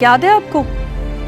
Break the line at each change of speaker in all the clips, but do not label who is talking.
याद है आपको,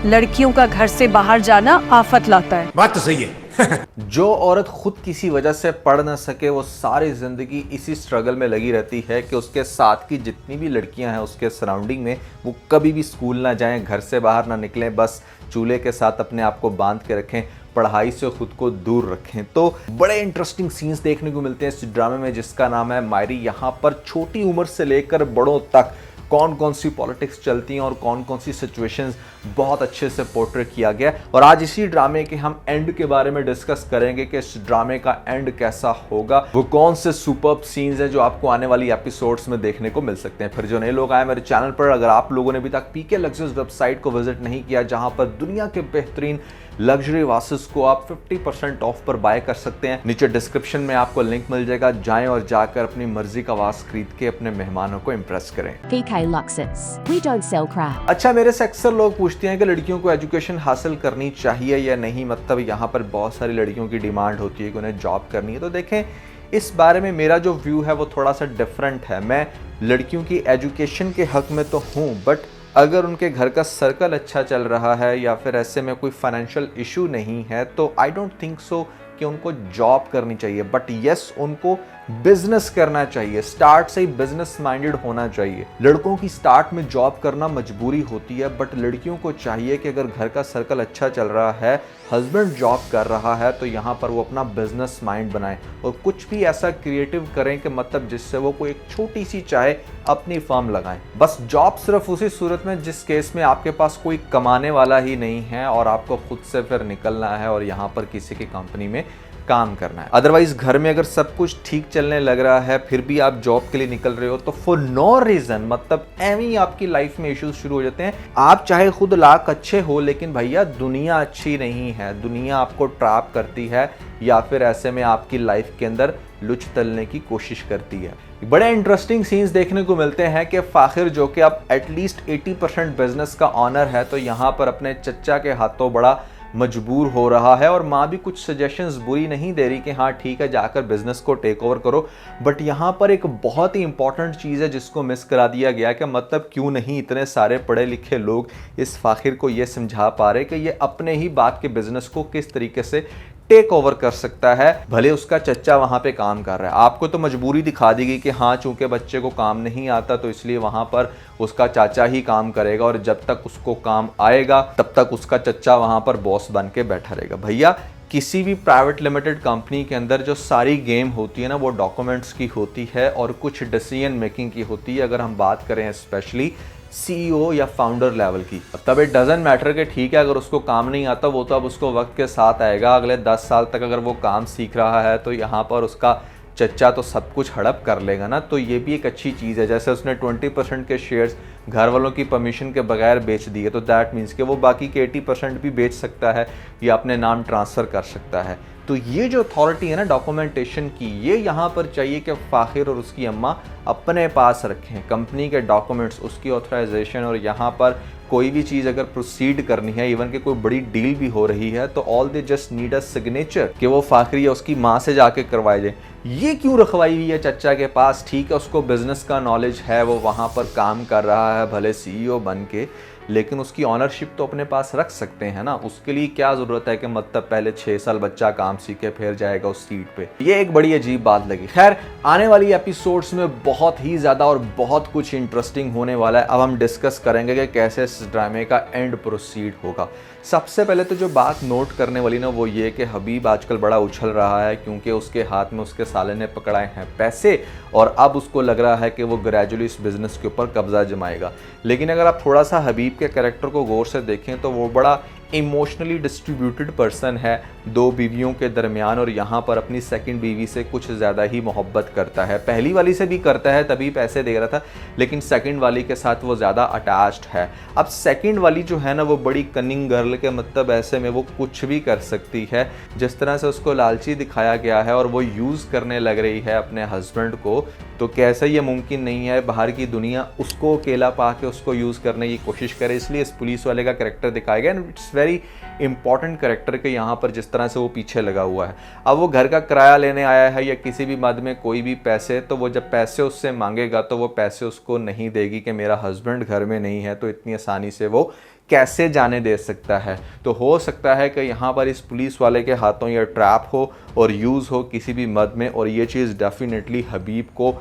लड़कियों का घर से बाहर जाना आफत लाता है।
बात तो सही है।
जो औरत खुद किसी वजह से पढ़ ना सके वो सारी जिंदगी इसी स्ट्रगल में लगी रहती है कि उसके साथ की जितनी भी लड़कियां हैं उसके सराउंडिंग में वो कभी भी स्कूल ना जाएं, घर से बाहर ना निकलें, बस चूल्हे के साथ अपने आप को बांध के रखें, पढ़ाई से खुद को दूर रखें। तो बड़े इंटरेस्टिंग सीन्स देखने को मिलते हैं इस ड्रामे में जिसका नाम है मायरी। यहाँ पर छोटी उम्र से लेकर बड़ों तक कौन कौन सी पॉलिटिक्स चलती हैं और कौन कौन सी सिचुएशंस बहुत अच्छे से पोर्ट्रे किया गया। और आज इसी ड्रामे के हम एंड के बारे में डिस्कस करेंगे कि इस ड्रामे का एंड कैसा होगा, वो कौन से सुपर्ब सीन्स हैं जो आपको आने वाली एपिसोड्स में देखने को मिल सकते हैं। फिर जो नए लोग आए मेरे चैनल पर, अगर आप लोगों ने अभी तक पीके लग्जरीज वेबसाइट को विजिट नहीं किया जहां पर दुनिया के बेहतरीन लग्जरी वासेस को आप 50% ऑफ पर बाय कर सकते हैं, नीचे डिस्क्रिप्शन में आपको लिंक मिल जाएगा। जाएं और जाकर अपनी मर्जी का वास खरीद के अपने मेहमानों को इम्प्रेस करें।
PK Luxus. We don't sell crap.
अच्छा, मेरे से अक्सर लोग पूछते हैं कि लड़कियों को एजुकेशन हासिल करनी चाहिए या नहीं। मतलब यहाँ पर बहुत सारी लड़कियों की डिमांड होती है कि उन्हें जॉब करनी है। तो देखें, इस बारे में मेरा जो व्यू है वो थोड़ा सा डिफरेंट है। मैं लड़कियों की एजुकेशन के हक में तो हूँ, बट अगर उनके घर का सर्कल अच्छा चल रहा है या फिर ऐसे में कोई फाइनेंशियल इशू नहीं है तो आई डोंट थिंक सो कि उनको जॉब करनी चाहिए। बट यस, उनको बिजनेस करना चाहिए, स्टार्ट से ही बिजनेस माइंडेड होना चाहिए। लड़कों की स्टार्ट में जॉब करना मजबूरी होती है, बट लड़कियों को चाहिए कि अगर घर का सर्कल अच्छा चल रहा है, हस्बैंड जॉब कर रहा है, तो यहाँ पर वो अपना बिजनेस माइंड बनाएं और कुछ भी ऐसा क्रिएटिव करें कि मतलब जिससे वो कोई एक छोटी सी चाहे अपनी फर्म लगाएं। बस जॉब सिर्फ उसी सूरत में जिस केस में आपके पास कोई कमाने वाला ही नहीं है और आपको खुद से फिर निकलना है और यहाँ पर किसी की कंपनी में काम करना है। अदरवाइज घर में अगर सब कुछ ठीक चलने लग रहा है फिर भी आप जॉब के लिए निकल रहे हो तो फॉर नो रीजन, मतलब एवं ही आपकी लाइफ में इश्यूज शुरू हो जाते हैं। आप चाहे खुद लाख अच्छे हो, लेकिन भैया दुनिया अच्छी नहीं है, दुनिया आपको ट्रैप करती है या फिर ऐसे में आपकी लाइफ के अंदर लुच तलने की कोशिश करती है। बड़े इंटरेस्टिंग सीन्स देखने को मिलते हैं कि फाखिर, जो कि अब एटलीस्ट 80% बिजनेस का ऑनर है, तो यहाँ पर अपने चचा के हाथों बड़ा मजबूर हो रहा है। और माँ भी कुछ सजेशंस बुरी नहीं दे रही कि हाँ ठीक है जाकर बिजनेस को टेक ओवर करो। बट यहाँ पर एक बहुत ही इंपॉर्टेंट चीज़ है जिसको मिस करा दिया गया कि मतलब क्यों नहीं इतने सारे पढ़े लिखे लोग इस फाखिर को ये समझा पा रहे कि ये अपने ही बाप के बिजनेस को किस तरीके से टेक ओवर कर सकता है, भले उसका चच्चा वहां पे काम कर रहा है। आपको तो मजबूरी दिखा दी गई कि हाँ चूंकि बच्चे को काम नहीं आता तो इसलिए वहां पर उसका चाचा ही काम करेगा और जब तक उसको काम आएगा तब तक उसका चच्चा वहां पर बॉस बन के बैठा रहेगा। भैया, किसी भी प्राइवेट लिमिटेड कंपनी के अंदर जो सारी गेम होती है ना वो डॉक्यूमेंट्स की होती है और कुछ डिसीजन मेकिंग की होती है। अगर हम बात करें स्पेशली CEO या फाउंडर लेवल की, तब इट डजंट मैटर कि ठीक है अगर उसको काम नहीं आता वो तो अब उसको वक्त के साथ आएगा। अगले 10 साल तक अगर वो काम सीख रहा है तो यहाँ पर उसका चच्चा तो सब कुछ हड़प कर लेगा ना। तो ये भी एक अच्छी चीज़ है। जैसे उसने 20% के शेयर्स घर वालों की परमिशन के बगैर बेच दिए तो दैट मीन्स कि वो बाकी के 80% भी बेच सकता है या अपने नाम ट्रांसफ़र कर सकता है। तो ये जो अथॉरिटी है ना डॉक्यूमेंटेशन की, ये यहाँ पर चाहिए कि फाखिर और उसकी अम्मा अपने पास रखें कंपनी के डॉक्यूमेंट्स, उसकी ऑथराइजेशन। और यहाँ पर कोई भी चीज़ अगर प्रोसीड करनी है, इवन कि कोई बड़ी डील भी हो रही है, तो all they just need a signature कि वो फाखिर या उसकी माँ से जाके करवाए जाए। ये क्यों रखवाई हुई है चच्चा के पास? ठीक है उसको बिजनेस का नॉलेज है, वो वहाँ पर काम कर रहा है भले CEO बन के, लेकिन उसकी ऑनरशिप तो अपने पास रख सकते हैं ना। उसके लिए क्या ज़रूरत है कि मतलब पहले 6 साल बच्चा काम सीखे फिर जाएगा उस सीट पे। ये एक बड़ी अजीब बात लगी। खैर, आने वाली एपिसोड्स में बहुत ही ज़्यादा और बहुत कुछ इंटरेस्टिंग होने वाला है। अब हम डिस्कस करेंगे कि कैसे इस ड्रामे का एंड प्रोसीड होगा। सबसे पहले तो जो बात नोट करने वाली ना वो ये कि हबीब आजकल बड़ा उछल रहा है क्योंकि उसके हाथ में उसके साले ने पकड़ाए हैं पैसे और अब उसको लग रहा है कि वो ग्रेजुअली इस बिज़नेस के ऊपर कब्जा जमाएगा। लेकिन अगर आप थोड़ा सा हबीब के कैरेक्टर को गौर से देखें तो वो बड़ा इमोशनली डिस्ट्रीब्यूटेड पर्सन है 2 बीवियों के दरमियान, और यहाँ पर अपनी सेकंड बीवी से कुछ ज़्यादा ही मोहब्बत करता है। पहली वाली से भी करता है तभी पैसे दे रहा था, लेकिन सेकंड वाली के साथ वो ज़्यादा अटैच्ड है। अब सेकंड वाली जो है ना वो बड़ी कनिंग गर्ल के मतलब ऐसे में वो कुछ भी कर सकती है। जिस तरह से उसको लालची दिखाया गया है और वो यूज़ करने लग रही है अपने हस्बैंड को, तो कैसे ये मुमकिन नहीं है बाहर की दुनिया उसको अकेला पा के उसको यूज़ करने की कोशिश करे। इसलिए इस पुलिस वाले का कैरेक्टर दिखाया गया। इट्स वेरी इंपॉर्टेंट कैरेक्टर के यहाँ पर जिस जिस तरह से वो पीछे लगा हुआ है। अब वो घर का किराया लेने आया है या किसी भी मद में कोई भी पैसे, तो वो जब पैसे उससे मांगेगा तो वो पैसे उसको नहीं देगी कि मेरा हस्बैंड घर में नहीं है, तो इतनी आसानी से वो कैसे जाने दे सकता है। तो हो सकता है कि यहाँ पर इस पुलिस वाले के हाथों ये ट्रैप हो और यूज़ हो किसी भी मद में, और ये चीज़ डेफिनेटली हबीब को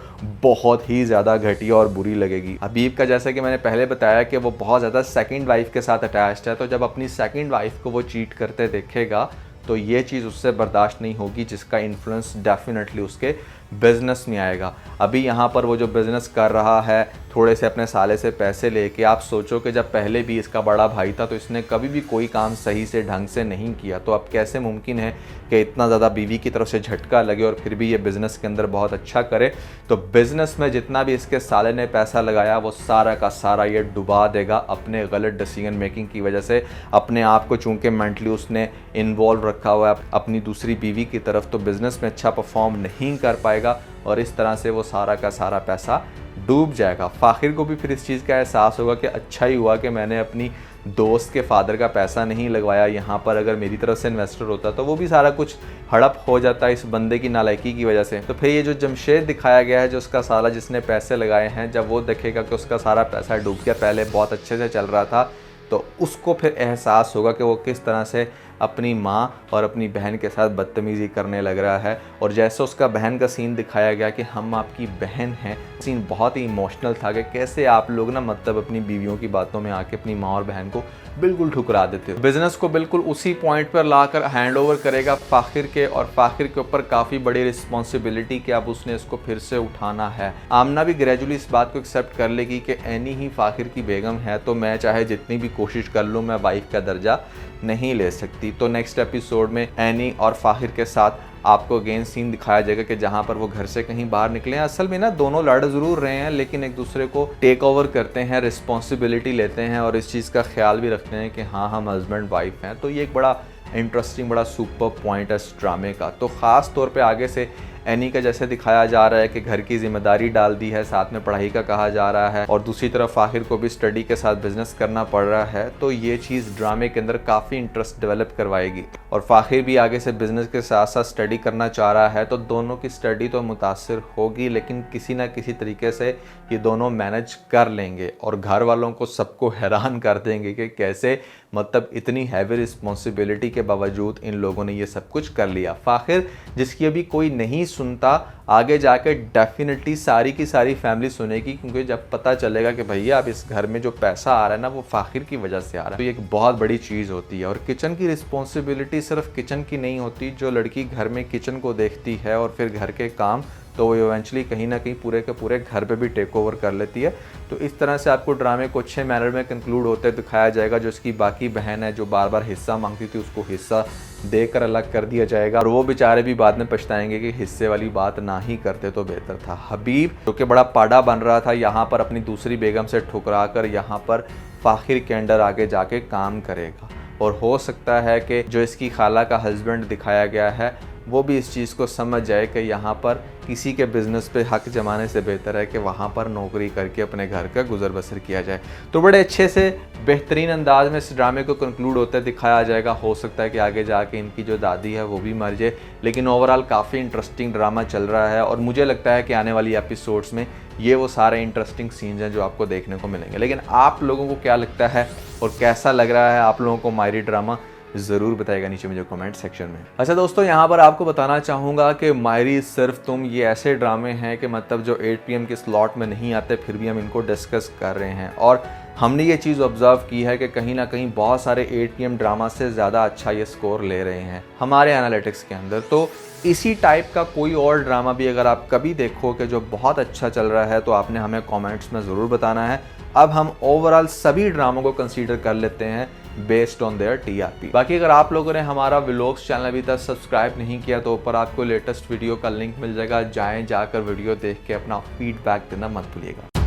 बहुत ही ज़्यादा घटिया और बुरी लगेगी। हबीब का जैसा कि मैंने पहले बताया कि वो बहुत ज़्यादा सेकंड वाइफ के साथ अटैच्ड है, तो जब अपनी सेकंड वाइफ को वो चीट करते देखेगा तो ये चीज़ उससे बर्दाश्त नहीं होगी, जिसका इन्फ्लुएंस डेफिनेटली उसके बिजनेस में आएगा। अभी यहाँ पर वो जो बिज़नेस कर रहा है थोड़े से अपने साले से पैसे लेके, आप सोचो कि जब पहले भी इसका बड़ा भाई था तो इसने कभी भी कोई काम सही से ढंग से नहीं किया, तो अब कैसे मुमकिन है कि इतना ज़्यादा बीवी की तरफ से झटका लगे और फिर भी ये बिज़नेस के अंदर बहुत अच्छा करे। तो बिज़नेस में जितना भी इसके साले ने पैसा लगाया वो सारा का सारा ये डुबा देगा अपने गलत डिसीजन मेकिंग की वजह से। अपने आप को चूँकि मेंटली उसने इन्वॉल्व रखा हुआ है अपनी दूसरी बीवी की तरफ, तो बिज़नेस में अच्छा परफॉर्म नहीं कर पाएगा और इस तरह से वो सारा का सारा पैसा डूब जाएगा। फ़ाखिर को भी फिर इस चीज़ का एहसास होगा कि अच्छा ही हुआ कि मैंने अपनी दोस्त के फादर का पैसा नहीं लगवाया, यहाँ पर अगर मेरी तरफ से इन्वेस्टर होता तो वो भी सारा कुछ हड़प हो जाता इस बंदे की नालायकी की वजह से। तो फिर ये जो जमशेद दिखाया गया है, जो उसका साला जिसने पैसे लगाए हैं, जब वो देखेगा कि उसका सारा पैसा डूब गया, पहले बहुत अच्छे से चल रहा था, तो उसको फिर एहसास होगा कि वो किस तरह से अपनी माँ और अपनी बहन के साथ बदतमीज़ी करने लग रहा है। और जैसे उसका बहन का सीन दिखाया गया कि हम आपकी बहन हैं, सीन बहुत ही इमोशनल था कि कैसे आप लोग ना मतलब अपनी बीवियों की बातों में आके अपनी माँ और बहन को बिल्कुल ठुकरा देते हो। बिजनेस को बिल्कुल उसी पॉइंट पर लाकर हैंड ओवर करेगा फ़ाखिर के, और फ़ाखिर के ऊपर काफ़ी बड़ी रिस्पॉन्सिबिलिटी कि अब उसने इसको फिर से उठाना है। आमना भी ग्रेजुअली इस बात को एक्सेप्ट कर लेगी कि एनी ही फ़ाखिर की बेगम है, तो मैं चाहे जितनी भी कोशिश कर लूँ मैं वाइफ का दर्जा नहीं ले सकती। तो नेक्स्ट एपिसोड में एनी और फ़ाखिर के साथ आपको अगेन सीन दिखाया जाएगा कि जहाँ पर वो घर से कहीं बाहर निकले हैं। असल में ना दोनों लड़ ज़रूर रहे हैं, लेकिन एक दूसरे को टेक ओवर करते हैं, रिस्पॉन्सिबिलिटी लेते हैं और इस चीज़ का ख्याल भी रखते हैं कि हाँ हम हस्बैंड वाइफ हैं। तो ये एक बड़ा इंटरेस्टिंग, बड़ा सुपर पॉइंट है इस ड्रामे का। तो ख़ास तौर पे आगे से एनी का जैसे दिखाया जा रहा है कि घर की जिम्मेदारी डाल दी है, साथ में पढ़ाई का कहा जा रहा है, और दूसरी तरफ फ़ाखिर को भी स्टडी के साथ बिजनेस करना पड़ रहा है, तो ये चीज़ ड्रामे के अंदर काफ़ी इंटरेस्ट डेवलप करवाएगी। और फ़ाखिर भी आगे से बिजनेस के साथ साथ स्टडी करना चाह रहा है, तो दोनों की स्टडी तो मुतासिर होगी, लेकिन किसी ना किसी तरीके से ये दोनों मैनेज कर लेंगे और घर वालों को सबको हैरान कर देंगे कि कैसे मतलब इतनी हैवी रिस्पॉन्सिबिलिटी के बावजूद इन लोगों ने ये सब कुछ कर लिया। फ़ाखिर जिसकी अभी कोई नहीं सुनता, आगे जाकर डेफिनेटली सारी की सारी फैमिली सुनेगी, क्योंकि जब पता चलेगा कि भैया अब इस घर में जो पैसा आ रहा है ना वो फ़ाखिर की वजह से आ रहा है, तो ये एक बहुत बड़ी चीज़ होती है। और किचन की रिस्पॉन्सिबिलिटी सिर्फ किचन की नहीं होती, जो लड़की घर में किचन को देखती है और फिर घर के काम, तो वो इवेंचुअली कहीं ना कहीं पूरे के पूरे घर पे भी टेक ओवर कर लेती है। तो इस तरह से आपको ड्रामे को अच्छे मैनर में कंक्लूड होते दिखाया जाएगा। जो इसकी बाकी बहन है जो बार बार हिस्सा मांगती थी, उसको हिस्सा देकर अलग कर दिया जाएगा, और वो बेचारे भी बाद में पछताएंगे कि हिस्से वाली बात ना ही करते तो बेहतर था। हबीब जो कि बड़ा पाड़ा बन रहा था, यहाँ पर अपनी दूसरी बेगम से ठुकरा कर यहाँ पर फ़ाखिर के अंडर आगे जाके काम करेगा, और हो सकता है कि जो इसकी खाला का हस्बैंड दिखाया गया है वो भी इस चीज़ को समझ जाए कि यहाँ पर किसी के बिज़नेस पे हक जमाने से बेहतर है कि वहाँ पर नौकरी करके अपने घर का गुजर बसर किया जाए। तो बड़े अच्छे से बेहतरीन अंदाज में इस ड्रामे को कंक्लूड होते दिखाया जाएगा। हो सकता है कि आगे जाके इनकी जो दादी है वो भी मर जाए, लेकिन ओवरऑल काफ़ी इंटरेस्टिंग ड्रामा चल रहा है, और मुझे लगता है कि आने वाली एपिसोड्स में ये वो सारे इंटरेस्टिंग सीन्स हैं जो आपको देखने को मिलेंगे। लेकिन आप लोगों को क्या लगता है और कैसा लग रहा है आप लोगों को मायरी ड्रामा, ज़रूर बताएगा नीचे मुझे कमेंट सेक्शन में। अच्छा दोस्तों, यहाँ पर आपको बताना चाहूँगा कि मायरी सिर्फ तुम ये ऐसे ड्रामे हैं कि मतलब जो 8 PM के स्लॉट में नहीं आते, फिर भी हम इनको डिस्कस कर रहे हैं, और हमने ये चीज़ ऑब्जर्व की है कि कहीं ना कहीं बहुत सारे 8 PM ड्रामा से ज़्यादा अच्छा ये स्कोर ले रहे हैं हमारे एनालिटिक्स के अंदर। तो इसी टाइप का कोई और ड्रामा भी अगर आप कभी देखो कि जो बहुत अच्छा चल रहा है, तो आपने हमें कमेंट्स में ज़रूर बताना है। अब हम ओवरऑल सभी ड्रामों को कंसीडर कर लेते हैं बेस्ड ऑन देयर TRP। बाकी अगर आप लोगों ने हमारा व्लॉग्स चैनल अभी तक सब्सक्राइब नहीं किया, तो ऊपर आपको लेटेस्ट वीडियो का लिंक मिल जाएगा, जाएं, जाकर वीडियो देख के अपना फीडबैक देना मत भूलिएगा।